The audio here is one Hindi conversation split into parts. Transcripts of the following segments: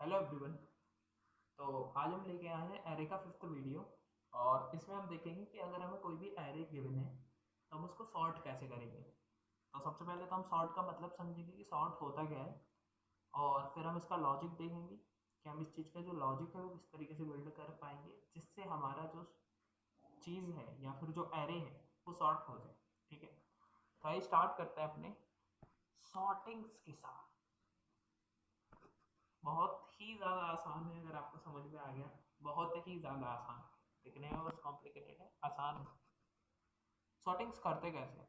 Hello everyone. तो आज हम लेके आए हैं एरे का फिफ्थ वीडियो। और इसमें हम देखेंगे कि अगर हमें कोई भी एरे गिवन है तो हम उसको सॉर्ट कैसे करेंगे। तो सबसे पहले तो हम सॉर्ट का मतलब समझेंगे कि सॉर्ट होता क्या है, और फिर हम इसका लॉजिक देखेंगे कि हम इस चीज़ का जो लॉजिक है वो किस तरीके से बिल्ड कर पाएंगे जिससे हमारा जो चीज़ है या फिर जो एरे है वो सॉर्ट हो जाए। ठीक है, तो आइए स्टार्ट करते हैं अपने सॉर्टिंग्स के साथ। बहुत ही ज़्यादा आसान है, अगर आपको समझ में आ गया। बहुत ही ज़्यादा आसान है, दिखने में बस कॉम्प्लिकेटेड है, आसान है। सॉर्टिंग्स करते कैसे हैं?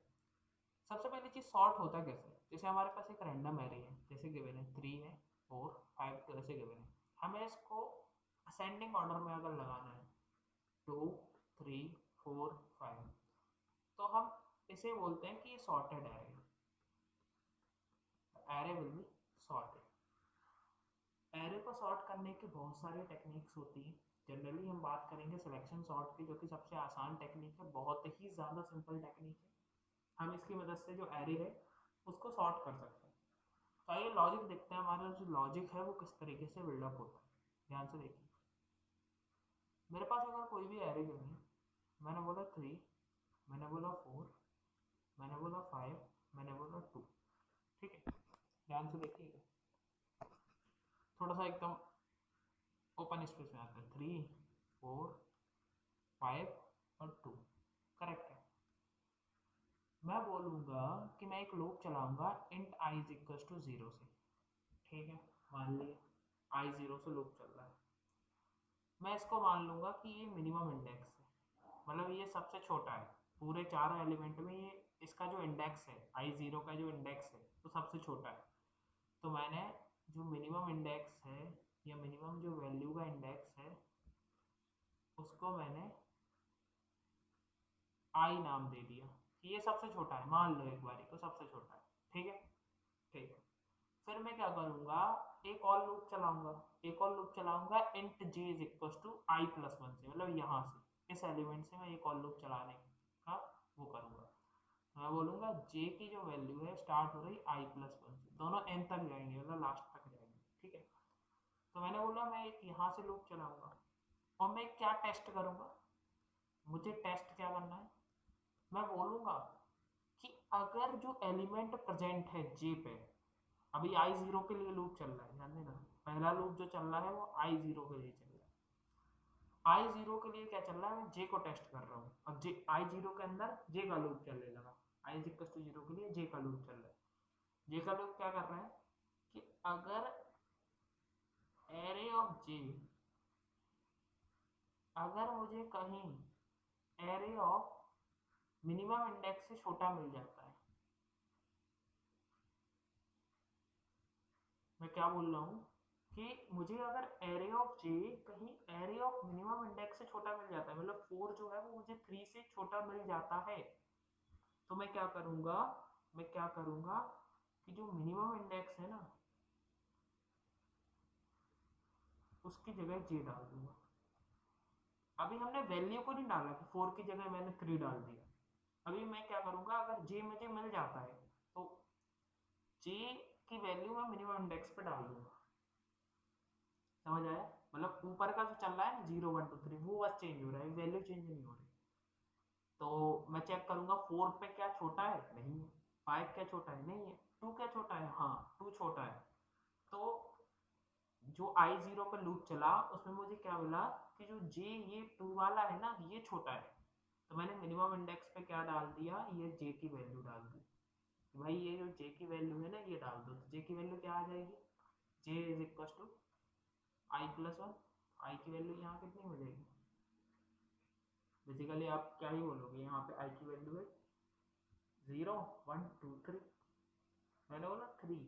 सबसे पहली चीज़, सॉर्ट होता कैसे है? जैसे हमारे पास एक रैंडम एरे है, जैसे गिवन है 3 है, 4 5 तो ऐसे गिवन है। हमें इसको असेंडिंग ऑर्डर में अगर लगाना है 2 3 4 5, तो हम इसे बोलते हैं कि ये सॉर्टेड एरे है। Array will be sorted. Array को सॉर्ट करने की बहुत सारी टेक्निक्स होती हैं। जनरली हम बात करेंगे सिलेक्शन सॉर्ट की, जो कि सबसे आसान टेक्निक है, बहुत ही ज़्यादा सिंपल टेक्निक है। हम इसकी मदद से जो एरे है उसको सॉर्ट कर सकते हैं। तो आइए लॉजिक देखते हैं, हमारा जो लॉजिक है वो किस तरीके से बिल्डअप होता है। ध्यान से देखिए, मेरे पास अगर कोई भी एरे गिवन है, मैंने बोला 3, मैंने बोला 4, मैंने बोला 5, मैंने बोला 2। ठीक है, ध्यान से देखिएगा, थोड़ा सा एकदम ओपन स्पेस में आता है। 3 4 5 और 2 करेक्ट है। मैं बोलूँगा कि मैं एक लूप चलाऊंगा int i is equal to 0 से। ठीक है, मान लिया आई 0 से लूप चल रहा है। मैं इसको मान लूँगा कि ये मिनिमम इंडेक्स है, मतलब ये सबसे छोटा है पूरे चारों एलिमेंट में। ये इसका जो इंडेक्स है आई 0 का जो इंडेक्स है वो सबसे छोटा है। तो मैंने जो मिनिमम इंडेक्स है या मिनिमम जो वैल्यू का इंडेक्स है उसको मैंने आई नाम दे दिया कि ये सबसे छोटा है। मान लो एक बारी को सबसे छोटा है। ठीक है, ठीक है। फिर मैं क्या करूंगा, एक और लूप चलाऊंगा। एक और लूप चलाऊंगा int j is equal to I plus one से, मतलब यहाँ से इस एलिमेंट से मैं एक और लूप चलाने का वो करूंगा। मैं बोलूंगा जे की जो वैल्यू है स्टार्ट हो रही आई प्लस वन से, दोनों एन तक जाएंगे, मतलब लास्ट तक जाएंगे। ठीक है, तो मैंने बोला मैं एक यहाँ से लूप चलाऊंगा और मैं क्या टेस्ट करूंगा। मुझे टेस्ट क्या करना है, मैं बोलूंगा कि अगर जो एलिमेंट प्रेजेंट है जे पे, अभी आई जीरो के लिए लूप चल रहा है, ध्यान देना, पहला लूप जो चल रहा है वो आई जीरो के लिए चल रहा है। आई जीरो के लिए क्या चल रहा है, मैं जे को टेस्ट कर रहा हूँ। अब जे आई जीरो के अंदर जे का लूप चलने लगा, आई इक्वल टू जीरो के लिए जे का लूप चल रहा है। जे का लूप क्या कर रहा है कि अगर एरे ऑफ जे, अगर मुझे कहीं एरे ऑफ मिनिमम इंडेक्स से छोटा मिल जाता है, मैं क्या बोल रहा हूँ कि मुझे अगर एरे ऑफ जे कहीं एरे ऑफ मिनिमम इंडेक्स से छोटा मिल जाता है, मतलब 4 जो है वो मुझे 3 से छोटा मिल जाता है, तो मैं क्या करूंगा, मैं क्या करूंगा कि जो मिनिमम इंडेक्स है ना उसकी जगह जे डाल दूंगा। अभी हमने वैल्यू को नहीं डाला कि 4 की जगह मैंने 3 डाल दिया। अभी मैं क्या करूंगा, अगर जे मुझे मिल जाता है तो जे की वैल्यू मैं मिनिमम इंडेक्स पे डाल दूंगा। समझ आया? मतलब ऊपर का जो चल रहा है ना 0 1 2 3 वो बस चेंज हो रहा है, वैल्यू चेंज नहीं हो रही। तो मैं चेक करूंगा 4 पे क्या छोटा है, नहीं है। 5 क्या छोटा है, नहीं है। 2 क्या छोटा है, हाँ 2 छोटा है। तो जो आई जीरो पर लूप चला उसमें मुझे क्या मिला कि जो जे ये 2 वाला है ना ये छोटा है। तो मैंने मिनिमम इंडेक्स पे क्या डाल दिया, ये जे की वैल्यू डाल दी कि भाई ये जो जे की वैल्यू है ना ये डाल दो। तो जे की वैल्यू क्या आ जाएगी, J is equal to I plus one. I की वैल्यू यहाँ कितनी हो जाएगी, बेसिकली आप क्या ही बोलोगे, यहाँ पे आई की वैल्यू है 0 1 2 3, मैंने बोला 3।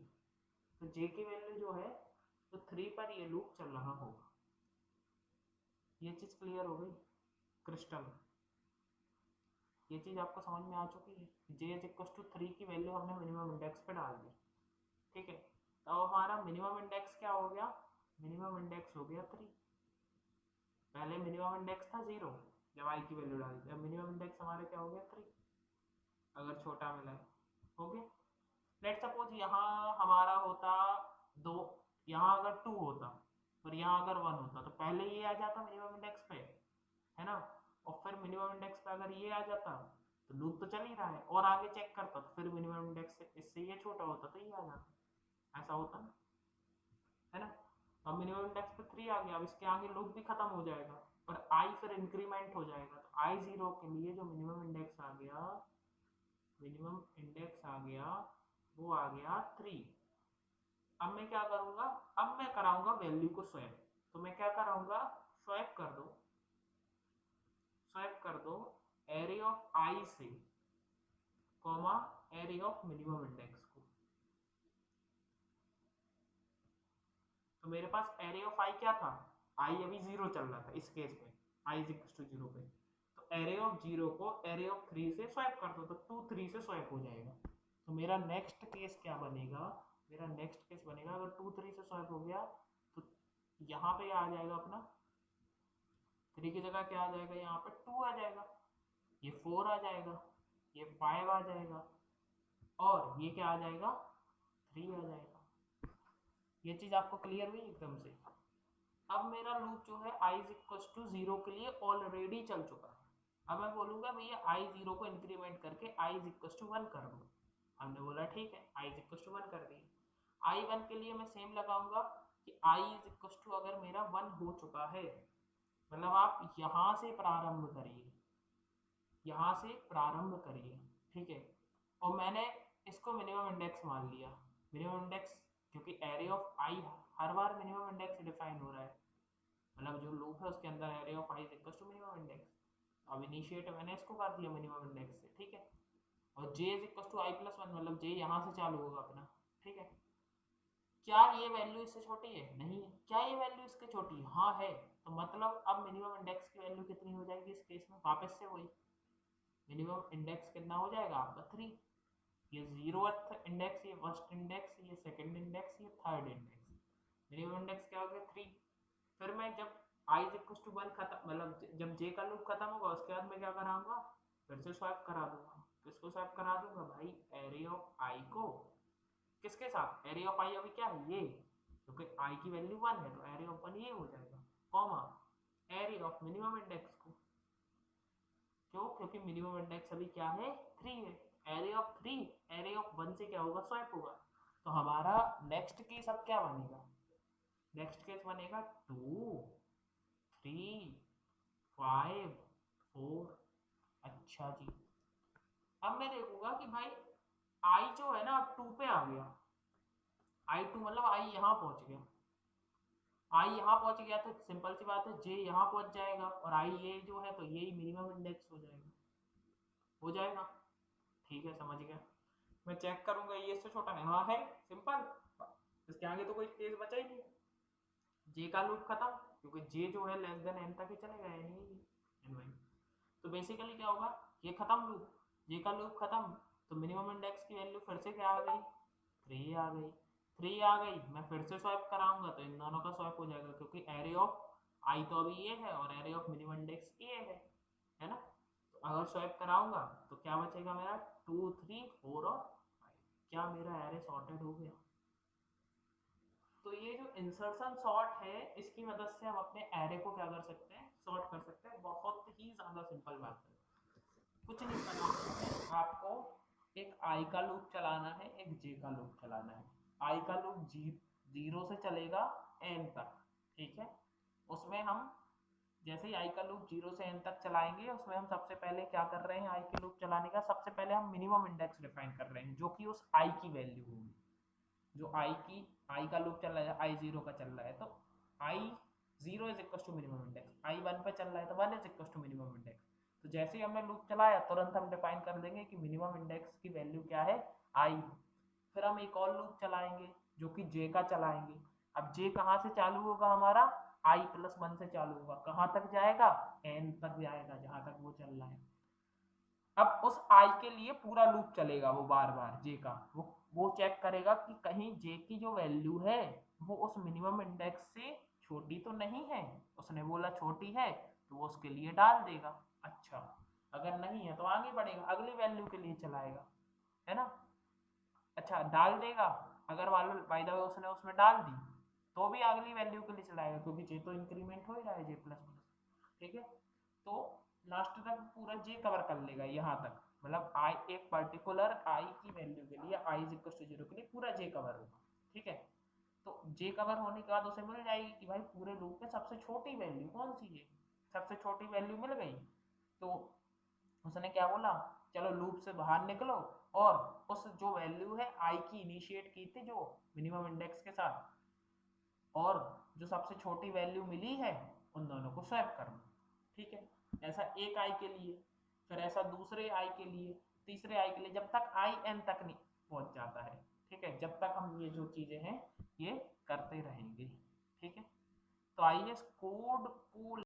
तो जे की वैल्यू जो है तो 3 पर ये लूप चल रहा होगा। ये चीज क्लियर हो गई, क्रिस्टल। ये चीज आपको समझ में आ चुकी है। जे इज इक्वल टू 3 की वैल्यू हमने मिनिमम इंडेक्स पे डाल दी। ठीक है, तो हमारा मिनिमम इंडेक्स क्या हो गया, मिनिमम इंडेक्स हो गया 3। पहले मिनिमम इंडेक्स था 0 जब आई की वैल्यू डाली थी, अब मिनिमम इंडेक्स हमारे क्या हो गया 3, अगर छोटा मिला है। हो गया। लेट सपोज यहाँ हमारा होता 2, यहाँ अगर 2 होता और यहाँ अगर 1 होता तो पहले ये आ जाता मिनिमम इंडेक्स पे, है ना, और फिर मिनिमम इंडेक्स पे अगर ये आ जाता तो लूप तो चल ही रहा है, और आगे चेक करता तो फिर मिनिमम इंडेक्स से इससे ये छोटा होता तो ये आ जाता, ऐसा होता ना, है ना। अब मिनिमम इंडेक्स पे 3 आ गया, अब इसके आगे लूप भी खत्म हो जाएगा और आई फिर इंक्रीमेंट हो जाएगा, तो आई जीरो के लिए जो मिनिमम इंडेक्स आ गया, मिनिमम इंडेक्स आ गया, वो आ गया 3। अब मैं क्या करूंगा, अब मैं कराऊंगा वैल्यू को स्वैप, तो मैं क्या कराऊंगा, स्वैप कर दो, स्वैप कर दो एरे ऑफ आई से comma array of minimum index को। तो मेरे पास एरे ऑफ आई क्या था, आई अभी 0 चल रहा था इस केस में, आई इज इक्वल टू 0 पे, तो एरे ऑफ 0 को एरे ऑफ 3 से स्वैप कर दो, तो 2 3 से स्वैप हो जाएगा। तो मेरा नेक्स्ट केस क्या बनेगा, मेरा नेक्स्ट केस बनेगा अगर 2 3 से स्वैप हो गया तो यहाँ पे आ जाएगा अपना 3 की जगह क्या आ जाएगा, यहाँ पे 2 आ जाएगा, ये 4 आ जाएगा, ये 5 आ जाएगा, और ये क्या आ जाएगा, 3 आ जाएगा। ये चीज आपको क्लियर हुई एकदम से। अब मेरा लूप जो है i इज इक्वल टू 0 के लिए ऑलरेडी चल चुका है। अब मैं बोलूंगा भैया i 0 को इंक्रीमेंट करके i इज इक्वल टू 1 कर दो, हमने बोला ठीक है, i इज इक्वल टू 1 कर दिए। i 1 के लिए मैं सेम लगाऊंगा कि i इज इक्वल टू अगर मेरा 1 हो चुका है, मतलब आप यहां से प्रारंभ करिए, यहां से प्रारंभ करिए, ठीक है, और मैंने इसको मिनिमम इंडेक्स मान लिया, मिनिमम इंडेक्स, क्योंकि एरे ऑफ आई हर बार मिनिमम इंडेक्स डिफाइन हो रहा है, मतलब जो लूप है उसके अंदर array of i is equal to minimum index. अब इनिशिएट मैंने इसको कर दिया मिनिमम इंडेक्स से, ठीक है, और j is equal to I plus 1, मतलब j यहाँ से चालू होगा अपना, ठीक है। क्या ये वैल्यू इससे छोटी है, नहीं है, क्या ये वैल्यू इसके छोटी है, हाँ है, तो मतलब अब मिनिमम इंडेक्स की वैल्यू कितनी हो जाएगी इस केस में, वापस से वही मिनिमम इंडेक्स कितना हो जाएगा आपका 3, ये 0th इंडेक्स, ये फर्स्ट इंडेक्स, ये सेकंड इंडेक्स, ये थर्ड इंडेक्स, मिनिमम इंडेक्स क्या हो गया 3। फिर मैं जब i इज इक्वल टू 1 खत्म, मतलब जब j का लूप खत्म होगा उसके बाद मैं क्या कराऊंगा, फिर से स्वैप करा दूंगा, किसको स्वैप करा दूंगा भाई, एरे ऑफ i को, किसके साथ, एरे ऑफ i अभी क्या है ये, क्योंकि i की वैल्यू 1 है तो एरे ऑफ 1 ये हो जाएगा, comma array of minimum index को, क्यों, क्योंकि मिनिमम इंडेक्स अभी क्या है 3 है, एरे ऑफ 3 एरे ऑफ 1 से क्या होगा, स्वैप होगा। तो हमारा नेक्स्ट केस अब क्या बनेगा, नेक्स्ट केस बनेगा 2 3 5 4। अच्छा जी, अब मैं देखूंगा कि भाई आई जो है ना अब 2 पे आ गया, आई 2 मतलब आई यहाँ पहुंच गया, आई यहाँ पहुंच गया तो सिंपल सी बात है जे यहाँ पहुंच जाएगा, और आई ये जो है तो यही मिनिमम इंडेक्स हो जाएगा, हो जाएगा, ठीक है, समझ गया। मैं चेक करूंगा ये इससे छोटा है, हाँ है, सिंपल, इसके आगे तो कोई केस बचा ही नहीं, जे का लूप खत्म, क्योंकि जे जो है लेस देन एन तक ही चलेगा, एन, तो बेसिकली क्या होगा, ये खत्म लूप, ये का लूप खत्म, तो मिनिमम इंडेक्स की वैल्यू फिर से क्या आ गई, 3 आ गई, 3 आ गई, मैं फिर से स्वैप कराऊंगा तो इन दोनों का स्वैप हो जाएगा, क्योंकि एरे ऑफ आई तो अभी ये है और एरे ऑफ मिनिमम इंडेक्स ये है ना, तो अगर स्वैप कराऊंगा तो क्या बचेगा मेरा 2 3 4 और 5, क्या मेरा एरे सॉर्टेड हो गया। तो ये जो इंसर्शन सॉर्ट है इसकी मदद से हम अपने एरे को क्या कर सकते हैं, सॉर्ट कर सकते हैं, बहुत ही ज्यादा सिंपल बात है, कुछ नहीं करना है आपको, एक आई का लूप चलाना है, एक जे का लूप चलाना है। आई का लूप 0 से चलेगा एन तक, ठीक है, उसमें हम जैसे ही आई का लूप 0 से एन तक चलाएंगे उसमें हम सबसे पहले क्या कर रहे हैं, आई के लूप चलाने का सबसे पहले हम मिनिमम इंडेक्स डिफाइन कर रहे हैं जो कि उस आई की वैल्यू होगी, जो आई का लूप चल रहा है, आई 0 का चल रहा है तो I 0 is equal to minimum index, I 1 पे चल रहा है तो 1 is equal to minimum index. तो जैसे ही हमने लूप चलाया तुरंत हम डिफाइन कर देंगे कि मिनिमम इंडेक्स की वैल्यू क्या है, आई। फिर हम एक और लूप चलाएंगे जो कि जे का चलाएंगे, अब जे कहाँ से चालू होगा हमारा, आई प्लस 1 से चालू होगा, कहाँ तक जाएगा, एन तक जाएगा जहां तक वो चल रहा है। अब उस आई के लिए पूरा लूप चलेगा, वो बार बार जे का वो चेक करेगा कि कहीं जे की जो वैल्यू है वो उस मिनिमम इंडेक्स से छोटी तो नहीं है, उसने बोला छोटी है तो वो उसके लिए डाल देगा, अच्छा अगर नहीं है तो आगे बढ़ेगा अगली वैल्यू के लिए चलाएगा, है ना, अच्छा डाल देगा, अगर मान लो बाय द वे उसने उसमें डाल दी तो भी अगली वैल्यू के लिए चलाएगा, क्योंकि जे तो इंक्रीमेंट हो ही रहा है जे प्लस प्लस, ठीक है। तो लास्ट तक पूरा जे कवर कर लेगा यहाँ तक, मतलब आई एक पर्टिकुलर आई की वैल्यू के लिए आई इज इक्वल टू 0 के लिए पूरा जे कवर होगा, ठीक है। तो जे कवर होने के बाद उसे मिल जाएगी कि भाई पूरे लूप में सबसे छोटी वैल्यू कौन सी है, सबसे छोटी वैल्यू मिल गई। तो उसने क्या बोला, चलो लूप से बाहर निकलो और उस जो वैल्यू है आई की इनिशिएट की थी जो मिनिमम इंडेक्स के साथ, और जो सबसे छोटी वैल्यू मिली है उन दोनों को स्वैप कर लो, ठीक है। ऐसा एक आई के लिए, फिर ऐसा दूसरे आई के लिए, तीसरे आई के लिए, जब तक आई एन तक नहीं पहुंच जाता है, ठीक है। जब तक हम ये जो चीजें हैं ये करते रहेंगे, ठीक है। तो आइए इस कोड को